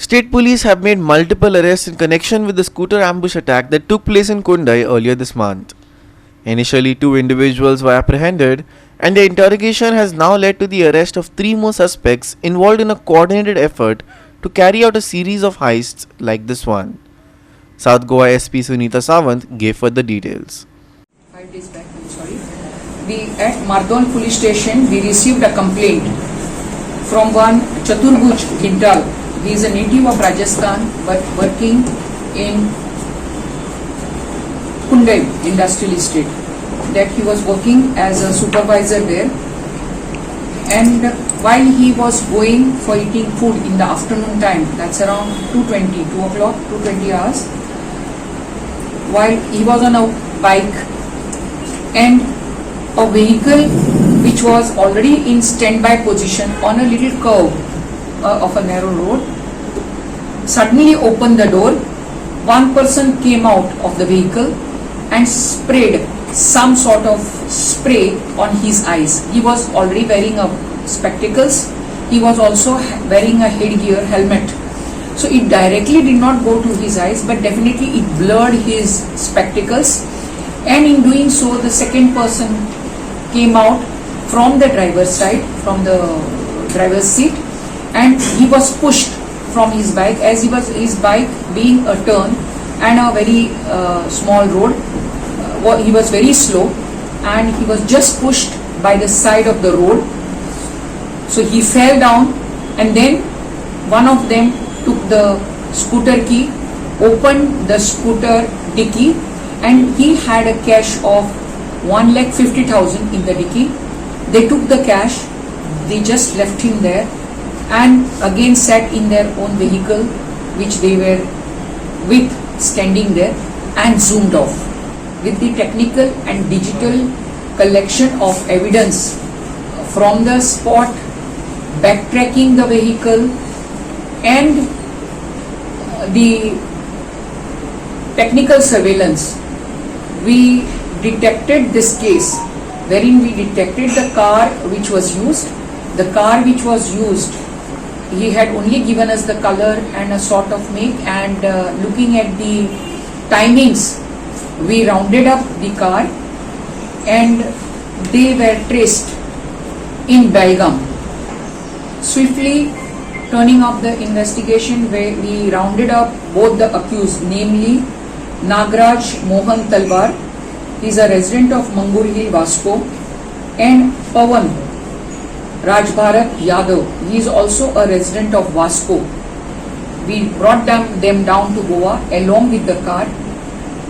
State police have made multiple arrests in connection with the scooter ambush attack that took place in Kundai earlier this month. Initially, 2 individuals were apprehended, and their interrogation has now led to the arrest of 3 more suspects involved in a coordinated effort to carry out a series of heists like this one. South Goa SP Sunita Sawant gave further details. 5 days back, I'm sorry. At Mardon police station, we received a complaint from one Chaturbhuj Gintal. He is a native of Rajasthan but working in Kundai Industrial Estate. That he was working as a supervisor there, and while he was going for eating food in the afternoon time, that's around 2:20 hours, while he was on a bike, and a vehicle which was already in standby position on a little curve of a narrow road suddenly opened the door. One person came out of the vehicle and sprayed some sort of spray on his eyes. He was already wearing spectacles. He was also wearing a headgear, helmet. So it directly did not go to his eyes, but definitely it blurred his spectacles. And in doing so, the second person came out from the driver's side, from the driver's seat, and he was pushed from his bike, as his bike being a turn and a very small road. He was very slow, and he was just pushed by the side of the road. So he fell down, and then one of them took the scooter key, opened the scooter dicky, and he had a cash of 1,50,000 in the dicky. They took the cash, they just left him there, and again sat in their own vehicle which they were with standing there, and zoomed off. With the technical and digital collection of evidence from the spot, backtracking the vehicle, and the technical surveillance, we detected this case wherein we detected the car which was used. The car which was used, he had only given us the color and a sort of make, and looking at the timings, we rounded up the car and they were traced in Belgaum. Swiftly turning up the investigation, where we rounded up both the accused, namely Nagraj Mohan Talwar, he is a resident of Mangur Hill, Vasco, and Pawan Rajbharat Yadav, he is also a resident of Vasco. We brought them down to Goa along with the car.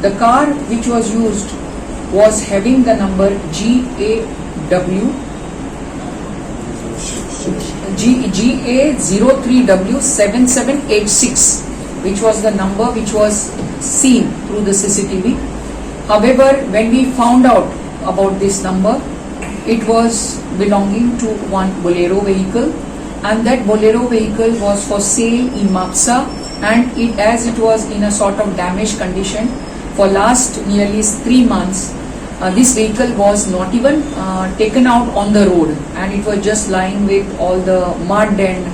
The car which was used was having the number GA03W7786, which was the number which was seen through the CCTV. However, when we found out about this number, it was belonging to one Bolero vehicle, and that Bolero vehicle was for sale in Mapsa, and as it was in a sort of damaged condition for last nearly 3 months, this vehicle was not even taken out on the road, and it was just lying with all the mud and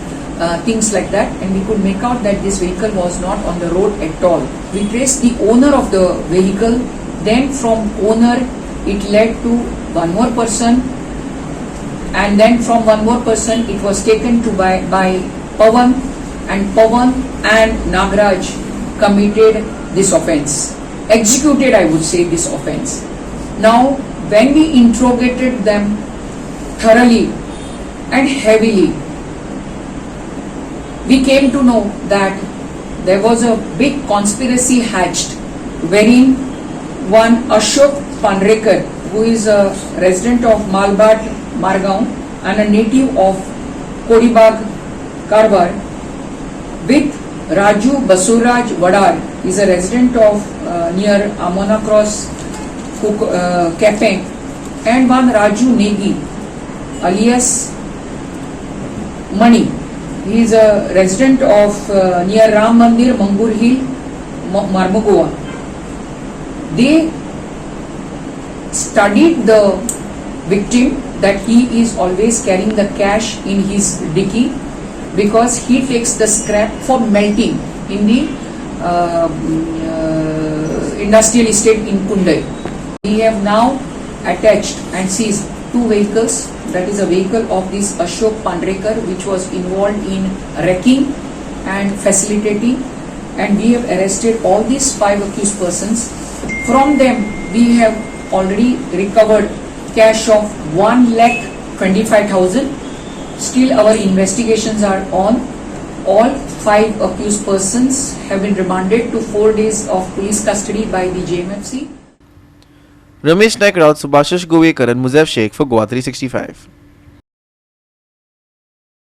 things like that, and we could make out that this vehicle was not on the road at all. We traced the owner of the vehicle, then from owner it led to one more person, and then from one more person it was taken to by Pawan, and Pawan and Nagraj committed this offence, executed, I would say, this offence. Now, when we interrogated them thoroughly and heavily, we came to know that there was a big conspiracy hatched, wherein one Ashok Pandrekar, who is a resident of Malbat, Margaon, and a native of Kodibag, Karwar, with Raju Basuraj Wadar, is a resident of near Amona Cross, Kepeng, and one Raju Negi, alias Mani. He is a resident of near Ram Mandir, Mangur Hill, Marmugua. They studied the victim, that he is always carrying the cash in his dicky, because he takes the scrap for melting in the industrial estate in Kundai. We have now attached and seized 2 vehicles. That is a vehicle of this Ashok Pandrekar, which was involved in wrecking and facilitating, and we have arrested all these 5 accused persons. From them we have already recovered cash of 1,25,000. Still our investigations are on. All 5 accused persons have been remanded to 4 days of police custody by the JMFC. Ramesh Naik Raut, Subhashish Govekar and Muzaif Sheikh for Goa 365.